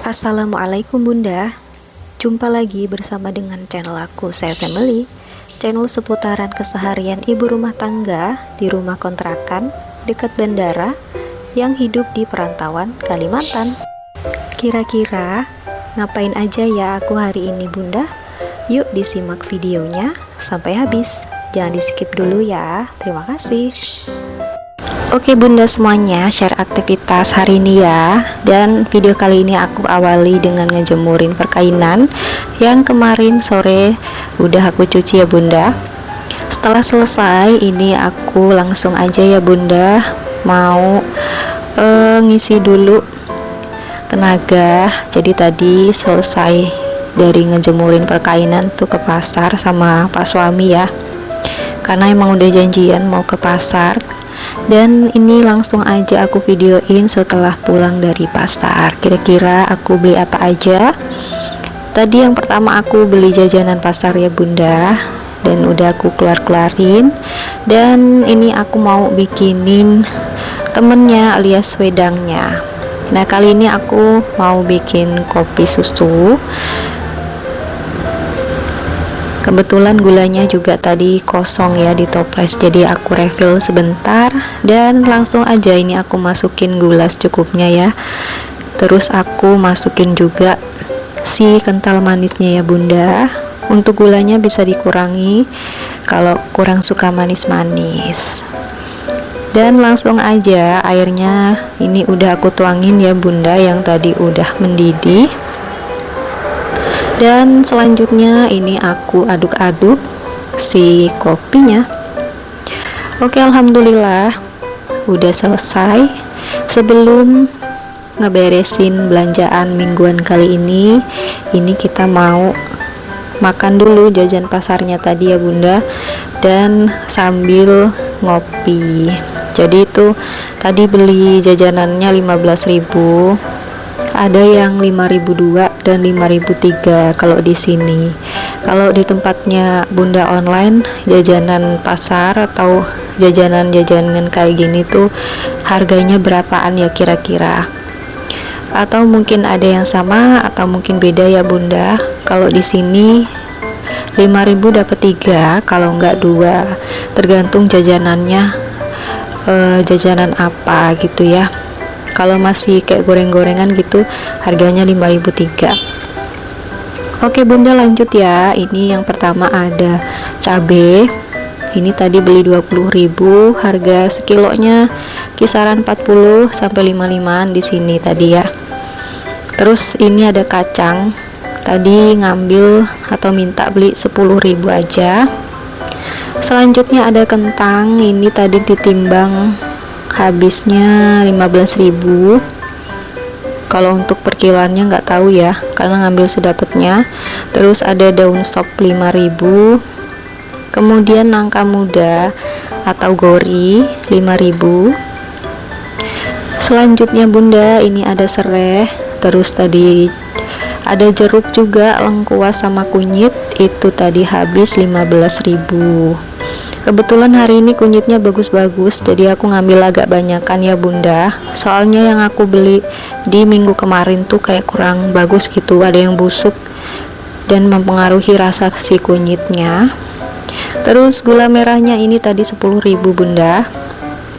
Assalamualaikum Bunda. Jumpa lagi bersama dengan channel aku, Saya Family. Channel seputaran keseharian ibu rumah tangga di rumah kontrakan dekat bandara yang hidup di perantauan Kalimantan. Kira-kira ngapain aja ya aku hari ini Bunda? Yuk disimak videonya sampai habis. Jangan di skip dulu ya. Terima kasih. Oke Bunda semuanya, share aktivitas hari ini ya. Dan video kali ini aku awali dengan ngejemurin perkainan yang kemarin sore udah aku cuci ya Bunda. Setelah selesai ini aku langsung aja ya Bunda mau ngisi dulu tenaga. Jadi tadi selesai dari ngejemurin perkainan tuh ke pasar sama Pak suami ya, karena emang udah janjian mau ke pasar. Dan ini langsung aja aku videoin setelah pulang dari pasar. Kira-kira aku beli apa aja. Tadi yang pertama aku beli jajanan pasar ya Bunda, dan udah aku keluarin. Dan ini aku mau bikinin temennya alias wedangnya. Nah kali ini aku mau bikin kopi susu. Kebetulan gulanya juga tadi kosong ya di toples, jadi aku refill sebentar dan langsung aja ini aku masukin gula secukupnya ya. Terus aku masukin juga si kental manisnya ya Bunda. Untuk gulanya bisa dikurangi kalau kurang suka manis-manis. Dan langsung aja airnya ini udah aku tuangin ya Bunda yang tadi udah mendidih. Dan selanjutnya ini aku aduk-aduk si kopinya. Oke, alhamdulillah udah selesai. Sebelum ngeberesin belanjaan mingguan kali ini kita mau makan dulu jajan pasarnya tadi ya Bunda, dan sambil ngopi. Jadi itu tadi beli jajanannya 15.000. Ada yang 5.002 dan 5.003 kalau di sini. Kalau di tempatnya Bunda online, jajanan pasar atau jajanan-jajanan kayak gini tuh harganya berapaan ya kira-kira? Atau mungkin ada yang sama atau mungkin beda ya Bunda. Kalau di sini 5.000 dapat 3, kalau enggak 2. Tergantung jajanannya jajanan apa gitu ya. Kalau masih kayak goreng-gorengan gitu harganya 5.003. Oke Bunda lanjut ya. Ini yang pertama ada cabe. Ini tadi beli 20.000, harga sekilonya kisaran 40 sampai 55 di sini tadi ya. Terus ini ada kacang. Tadi ngambil atau minta beli 10.000 aja. Selanjutnya ada kentang. Ini tadi ditimbang habisnya 15.000. Kalau untuk per kiloannya nggak tahu ya, karena ngambil sedapatnya. Terus ada daun sop 5.000. Kemudian nangka muda atau gori 5.000. Selanjutnya Bunda ini ada serai. Terus tadi ada jeruk juga, lengkuas sama kunyit, itu tadi habis 15.000. Kebetulan hari ini kunyitnya bagus-bagus, jadi aku ngambil agak banyakan ya Bunda. Soalnya yang aku beli di minggu kemarin tuh kayak kurang bagus gitu, ada yang busuk dan mempengaruhi rasa si kunyitnya. Terus gula merahnya ini tadi 10.000 Bunda.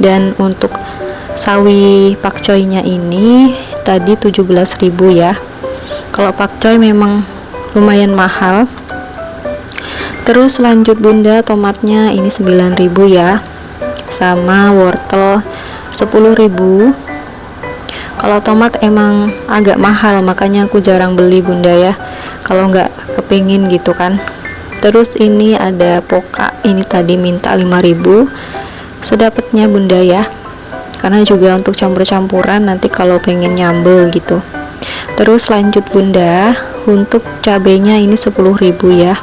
Dan untuk sawi pakcoynya ini tadi 17.000 ya. Kalau pakcoy memang lumayan mahal. Terus lanjut Bunda, tomatnya ini 9.000 ya, sama wortel 10.000. Kalau tomat emang agak mahal, makanya aku jarang beli Bunda ya, kalau nggak kepingin gitu kan. Terus ini ada poka, ini tadi minta 5.000, sedapatnya Bunda ya, karena juga untuk campur-campuran nanti kalau pengen nyambel gitu. Terus lanjut Bunda, untuk cabenya ini 10.000 ya.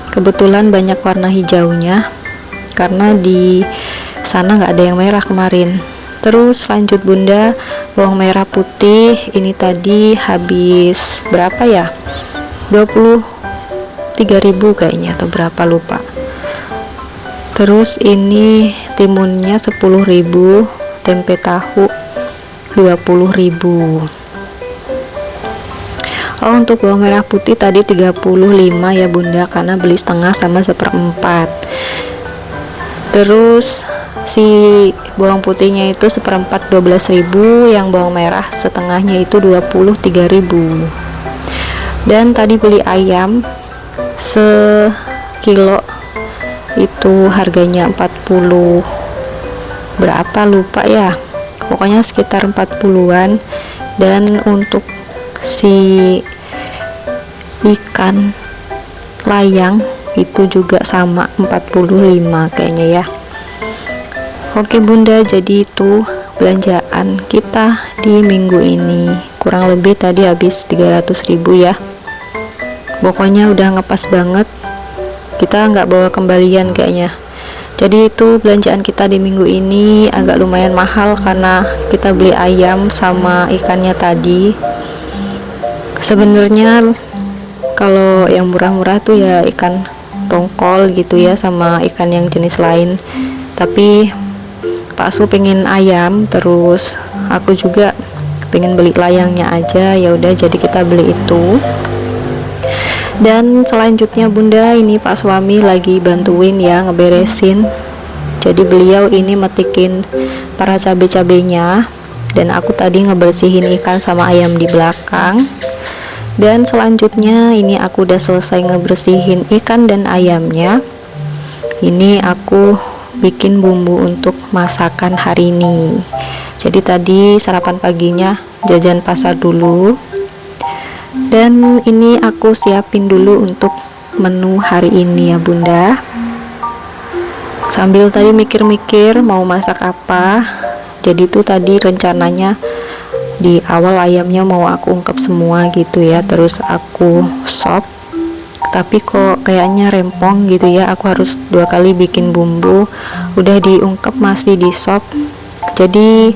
Kebetulan banyak warna hijaunya karena di sana nggak ada yang merah kemarin. Terus lanjut Bunda, bawang merah putih ini tadi habis berapa ya, 23.000 kayaknya atau berapa lupa. Terus ini timunnya 10.000, tempe tahu 20.000. Oh, untuk bawang merah putih tadi 35 ya bunda, karena beli setengah sama seperempat. Terus si bawang putihnya itu seperempat 12.000, yang bawang merah setengahnya itu 23.000. Dan tadi beli ayam sekilo itu harganya 40 berapa lupa ya, pokoknya sekitar 40-an. Dan untuk si ikan layang itu juga sama 45 kayaknya ya. Oke bunda, jadi itu belanjaan kita di minggu ini, kurang lebih tadi habis 300.000 ya. Pokoknya udah ngepas banget, kita nggak bawa kembalian kayaknya. Jadi itu belanjaan kita di minggu ini, agak lumayan mahal karena kita beli ayam sama ikannya tadi. Sebenarnya kalau yang murah-murah tuh ya ikan tongkol gitu ya, sama ikan yang jenis lain. Tapi Pak Su pengen ayam, terus aku juga pengen beli layangnya aja, ya udah jadi kita beli itu. Dan selanjutnya bunda, ini Pak suami lagi bantuin ya ngeberesin. Jadi beliau ini metikin para cabai-cabainya, dan aku tadi ngebersihin ikan sama ayam di belakang. Dan selanjutnya ini aku udah selesai ngebersihin ikan dan ayamnya. Ini aku bikin bumbu untuk masakan hari ini. Jadi tadi sarapan paginya jajan pasar dulu, dan ini aku siapin dulu untuk menu hari ini ya bunda. Sambil tadi mikir-mikir mau masak apa. Jadi tuh tadi rencananya di awal ayamnya mau aku ungkep semua gitu ya, terus aku sop, tapi kok kayaknya rempong gitu ya, aku harus 2 kali bikin bumbu, udah diungkep masih di sop. Jadi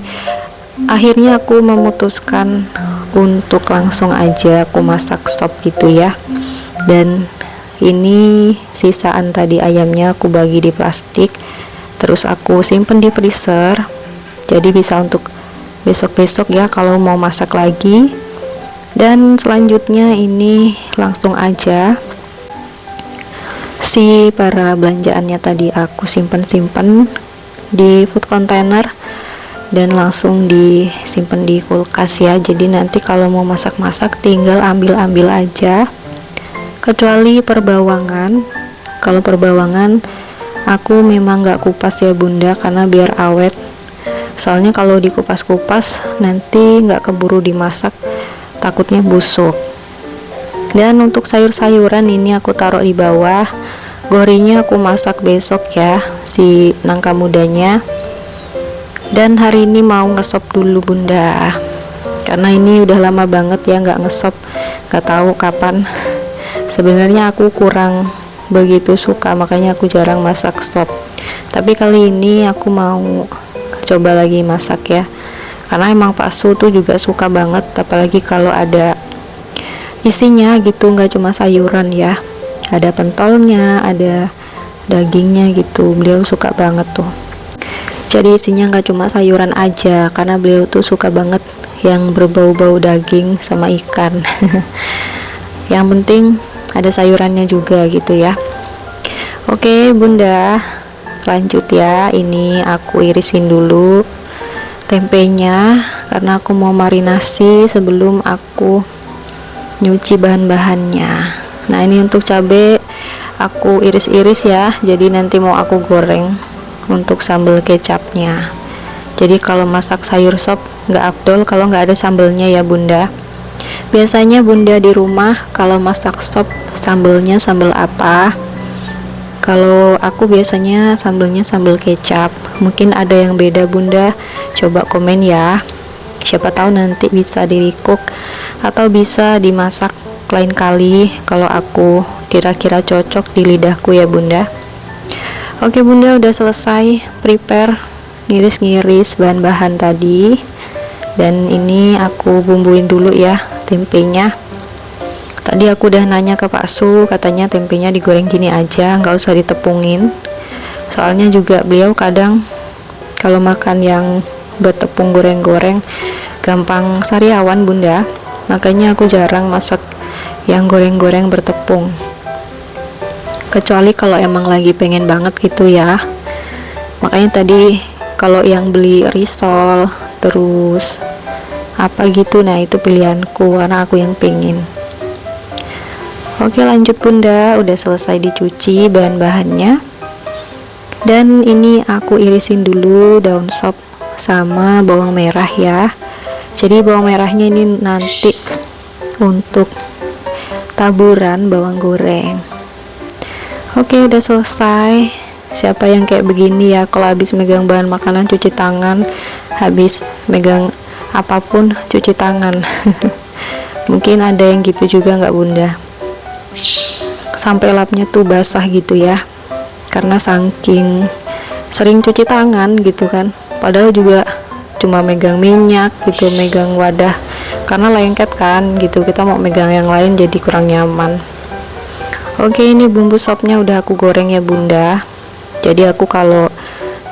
akhirnya aku memutuskan untuk langsung aja aku masak sop gitu ya. Dan ini sisaan tadi ayamnya aku bagi di plastik, terus aku simpen di freezer, jadi bisa untuk besok-besok ya kalau mau masak lagi. Dan selanjutnya ini langsung aja si para belanjaannya tadi aku simpen di food container dan langsung disimpan di kulkas ya. Jadi nanti kalau mau masak-masak tinggal ambil-ambil aja, kecuali perbawangan. Kalau perbawangan aku memang nggak kupas ya bunda, karena biar awet. Soalnya kalau dikupas-kupas nanti nggak keburu dimasak, takutnya busuk. Dan untuk sayur-sayuran ini aku taruh di bawah, gorinya aku masak besok ya, si nangka mudanya. Dan hari ini mau ngesop dulu bunda, karena ini udah lama banget ya nggak ngesop, nggak tahu kapan. Sebenarnya aku kurang begitu suka, makanya aku jarang masak sop. Tapi kali ini aku mau coba lagi masak ya, karena emang Pak Su tuh juga suka banget, apalagi kalau ada isinya gitu, nggak cuma sayuran ya, ada pentolnya, ada dagingnya gitu, beliau suka banget tuh. Jadi isinya nggak cuma sayuran aja, karena beliau tuh suka banget yang berbau-bau daging sama ikan. Yang penting ada sayurannya juga gitu ya. Oke bunda, lanjut ya. Ini aku irisin dulu tempenya karena aku mau marinasi sebelum aku nyuci bahan-bahannya. Nah ini untuk cabai aku iris-iris ya, jadi nanti mau aku goreng untuk sambal kecapnya. Jadi kalau masak sayur sop nggak afdol kalau nggak ada sambelnya ya bunda. Biasanya bunda di rumah kalau masak sop sambelnya sambal apa? Kalau aku biasanya sambelnya sambal kecap. Mungkin ada yang beda bunda, coba komen ya, siapa tahu nanti bisa di-recook atau bisa dimasak lain kali kalau aku kira-kira cocok di lidahku ya bunda. Oke bunda, udah selesai prepare ngiris-ngiris bahan-bahan tadi, dan ini aku bumbuin dulu ya tempenya. Tadi aku udah nanya ke Pak Su, katanya tempenya digoreng gini aja, nggak usah ditepungin. Soalnya juga beliau kadang kalau makan yang bertepung goreng-goreng gampang sariawan bunda, makanya aku jarang masak yang goreng-goreng bertepung, kecuali kalau emang lagi pengen banget gitu ya. Makanya tadi kalau yang beli risol terus apa gitu, nah itu pilihanku karena aku yang pengen. Oke, lanjut bunda, udah selesai dicuci bahan-bahannya, dan ini aku irisin dulu daun sop sama bawang merah ya. Jadi bawang merahnya ini nanti untuk taburan bawang goreng. Oke, udah selesai. Siapa yang kayak begini ya, kalau habis megang bahan makanan cuci tangan, habis megang apapun cuci tangan. Mungkin ada yang gitu juga nggak bunda, sampai lapnya tuh basah gitu ya, karena saking sering cuci tangan gitu kan. Padahal juga cuma megang minyak gitu, megang wadah, karena lengket kan gitu, kita mau megang yang lain jadi kurang nyaman. Oke, ini bumbu sopnya udah aku goreng ya bunda. Jadi aku kalau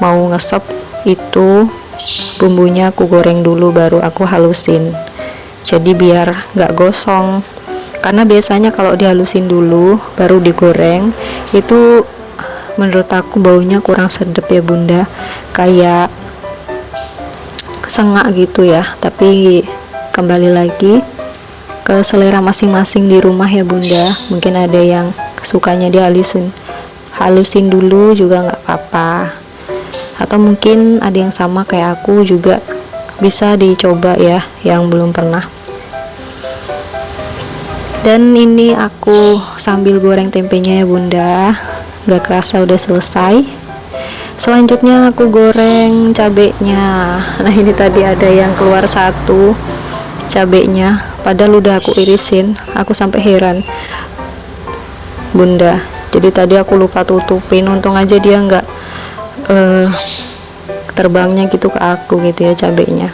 mau ngesop itu bumbunya aku goreng dulu baru aku halusin, jadi biar nggak gosong. Karena biasanya kalau dihalusin dulu baru digoreng itu menurut aku baunya kurang sedap ya bunda, kayak sengak gitu ya. Tapi kembali lagi ke selera masing-masing di rumah ya bunda, mungkin ada yang sukanya halusin dulu juga nggak apa-apa, atau mungkin ada yang sama kayak aku juga, bisa dicoba ya yang belum pernah. Dan ini aku sambil goreng tempenya ya bunda, gak kerasa udah selesai. Selanjutnya aku goreng cabenya. Nah ini tadi ada yang keluar satu cabenya, padahal udah aku irisin. Aku sampai heran bunda, jadi tadi aku lupa tutupin, untung aja dia nggak terbangnya gitu ke aku gitu ya cabenya.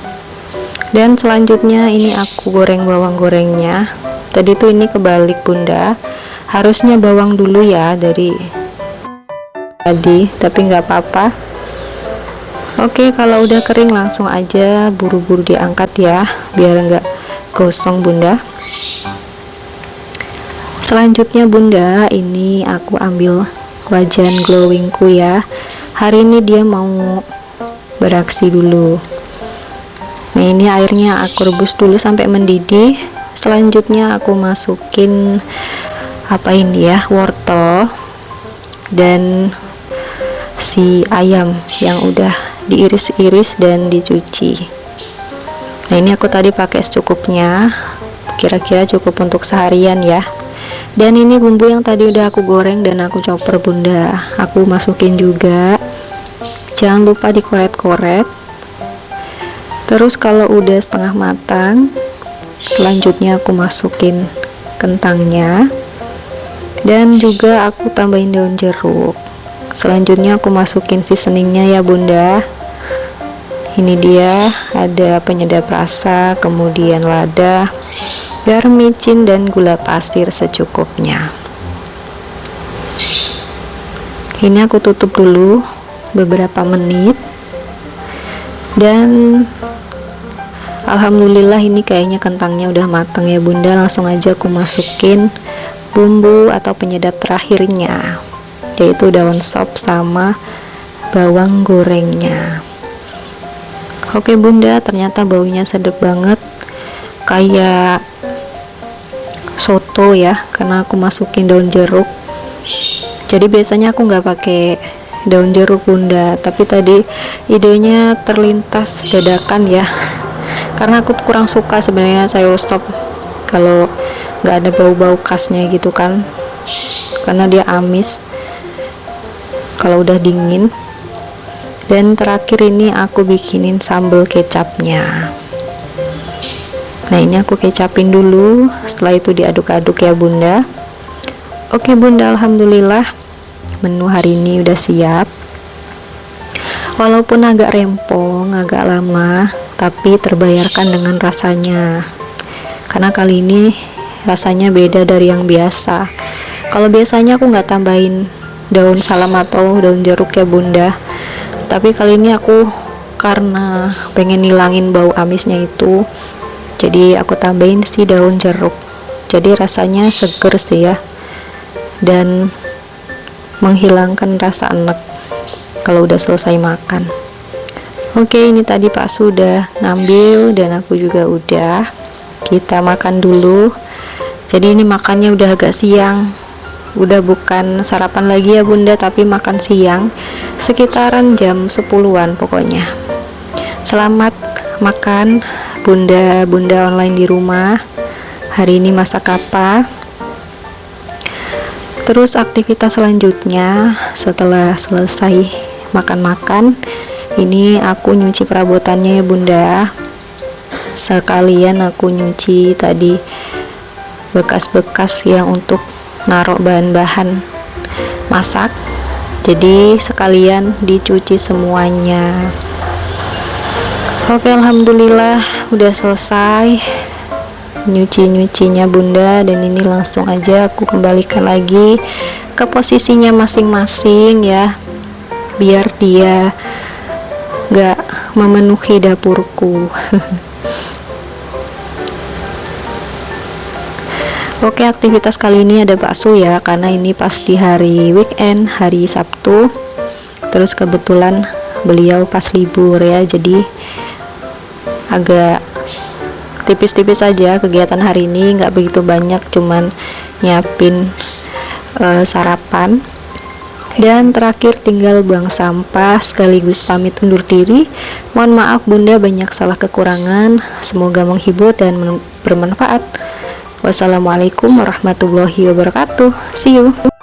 Dan selanjutnya ini aku goreng bawang gorengnya. Tadi tuh ini kebalik bunda, harusnya bawang dulu ya dari tadi, tapi nggak apa-apa. Oke, kalau udah kering langsung aja buru-buru diangkat ya, biar nggak gosong bunda. Selanjutnya bunda, ini aku ambil wajan glowingku ya. Hari ini dia mau beraksi dulu. Nah ini airnya aku rebus dulu sampai mendidih. Selanjutnya aku masukin apa ini ya, wortel dan si ayam yang udah diiris-iris dan dicuci. Nah ini aku tadi pakai secukupnya, kira-kira cukup untuk seharian ya. Dan ini bumbu yang tadi udah aku goreng dan aku chopper bunda, aku masukin juga. Jangan lupa dikoret-koret. Terus kalau udah setengah matang, selanjutnya aku masukin kentangnya, dan juga aku tambahin daun jeruk. Selanjutnya aku masukin seasoningnya ya bunda. Ini dia, ada penyedap rasa, kemudian lada, garam, micin, dan gula pasir secukupnya. Ini aku tutup dulu beberapa menit, dan alhamdulillah ini kayaknya kentangnya udah matang ya bunda. Langsung aja aku masukin bumbu atau penyedap terakhirnya, yaitu daun sop sama bawang gorengnya. Oke bunda, ternyata baunya sedap banget, kayak soto ya, karena aku masukin daun jeruk. Jadi biasanya aku nggak pakai daun jeruk bunda, tapi tadi idenya terlintas dadakan ya, karena aku kurang suka sebenarnya sayur stop kalau nggak ada bau-bau khasnya gitu kan, karena dia amis kalau udah dingin. Dan terakhir ini aku bikinin sambal kecapnya. Nah ini aku kecapin dulu, setelah itu diaduk-aduk ya bunda. Oke bunda, alhamdulillah menu hari ini udah siap. Walaupun agak rempong, agak lama, tapi terbayarkan dengan rasanya, karena kali ini rasanya beda dari yang biasa. Kalau biasanya aku nggak tambahin daun salam atau daun jeruk ya bunda, tapi kali ini aku karena pengen ngilangin bau amisnya itu, jadi aku tambahin si daun jeruk. jadi rasanya seger sih ya, dan menghilangkan rasa enek kalau udah selesai makan. Oke, ini tadi Pak sudah ngambil dan aku juga udah. Kita makan dulu. Jadi ini makannya udah agak siang, udah bukan sarapan lagi ya Bunda, tapi makan siang sekitaran jam 10-an pokoknya. Selamat makan bunda-bunda online di rumah. Hari ini masak apa? Terus aktivitas selanjutnya setelah selesai makan-makan, ini aku nyuci perabotannya ya Bunda. Sekalian aku nyuci tadi bekas-bekas yang untuk naruh bahan-bahan masak, jadi sekalian dicuci semuanya. Oke, alhamdulillah udah selesai nyuci-nyucinya Bunda, dan ini langsung aja aku kembalikan lagi ke posisinya masing-masing ya, biar dia gak memenuhi dapurku. Oke, aktivitas kali ini ada bakso ya, karena ini pas di hari weekend, hari Sabtu. Terus kebetulan beliau pas libur ya, jadi agak tipis-tipis aja kegiatan hari ini, nggak begitu banyak, cuman nyiapin sarapan. Dan terakhir tinggal buang sampah sekaligus pamit undur diri. Mohon maaf Bunda banyak salah kekurangan, semoga menghibur dan bermanfaat. Wassalamualaikum warahmatullahi wabarakatuh. See you.